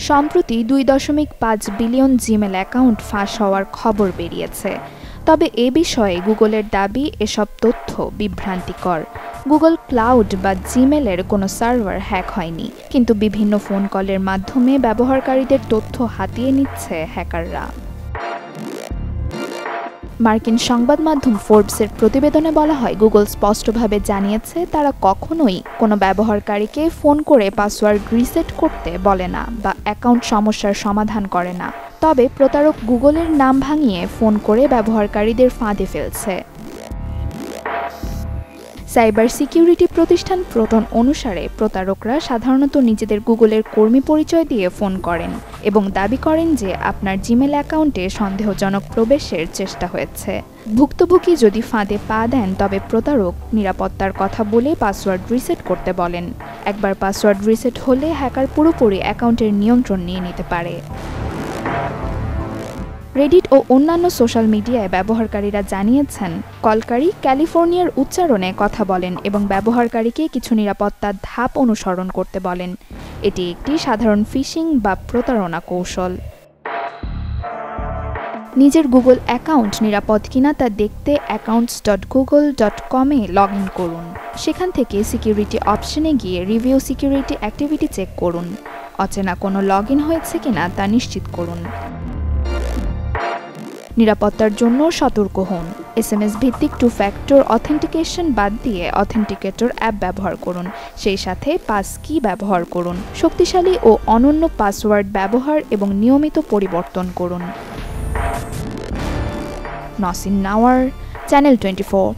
সম্প্রতি 2.5 billion Gmail account ফাঁস হওয়ার খবর বেরিয়েছে। তবে এ বিষয়ে গুগলের দাবি এসব তথ্য বিভ্রান্তিকর। গুগল ক্লাউড বা জিমেলের কোনো সার্ভার হ্যাক হয়নি, কিন্তু বিভিন্ন ফোন কলের মাধ্যমে ব্যবহারকারীদের তথ্য হাতিয়ে নিচ্ছে হ্যাকাররা। মার্কিন সংবাদ মাধ্যম ফোর্বসের প্রতিবেদনে বলা হয়, গুগল স্পষ্টভাবে জানিয়েছে তারা কখনোই কোনো ব্যবহারকারীকে ফোন করে পাসওয়ার্ড রিসেট করতে বলে না বা অ্যাকাউন্ট সমস্যার সমাধান করে না। তবে প্রতারক গুগলের নাম ভাঙিয়ে ফোন করে ব্যবহারকারীদের ফাঁদে ফেলছে। সাইবার সিকিউরিটি প্রতিষ্ঠান প্রোটন অনুসারে প্রতারকরা সাধারণত নিজেদের গুগলের কর্মী পরিচয় দিয়ে ফোন করেন এবং দাবি করেন যে আপনার জিমেল অ্যাকাউন্টে সন্দেহজনক প্রবেশের চেষ্টা হয়েছে। ভুক্তভোগী যদি ফাঁদে পা দেন, তবে প্রতারক নিরাপত্তার কথা বলে পাসওয়ার্ড রিসেট করতে বলেন। একবার পাসওয়ার্ড রিসেট হলে হ্যাকার পুরোপুরি অ্যাকাউন্টের নিয়ন্ত্রণ নিয়ে নিতে পারে। রেডিট ও অন্যান্য সোশ্যাল মিডিয়ায় ব্যবহারকারীরা জানিয়েছেন, কলকারী ক্যালিফোর্নিয়ার উচ্চারণে কথা বলেন এবং ব্যবহারকারীকে কিছু নিরাপত্তার ধাপ অনুসরণ করতে বলেন। এটি একটি সাধারণ ফিশিং বা প্রতারণা কৌশল। নিজের গুগল অ্যাকাউন্ট নিরাপদ কিনা তা দেখতে accounts.google.com-এ লগ ইন করুন। সেখান থেকে সিকিউরিটি অপশনে গিয়ে রিভিউ সিকিউরিটি অ্যাক্টিভিটি চেক করুন। অচেনা কোনো লগ ইন হয়েছে কিনা তা নিশ্চিত করুন। নিরাপত্তার জন্য সতর্ক হন। SMS ভিত্তিক 2 ফ্যাক্টর অথেন্টিকেশন বাদ দিয়ে অথেন্টিকেটর অ্যাপ ব্যবহার করুন। সেই সাথে পাস কি ব্যবহার করুন। শক্তিশালী ও অনন্য পাসওয়ার্ড ব্যবহার এবং নিয়মিত পরিবর্তন করুন। নসিন নাওয়ার, চ্যানেল 24।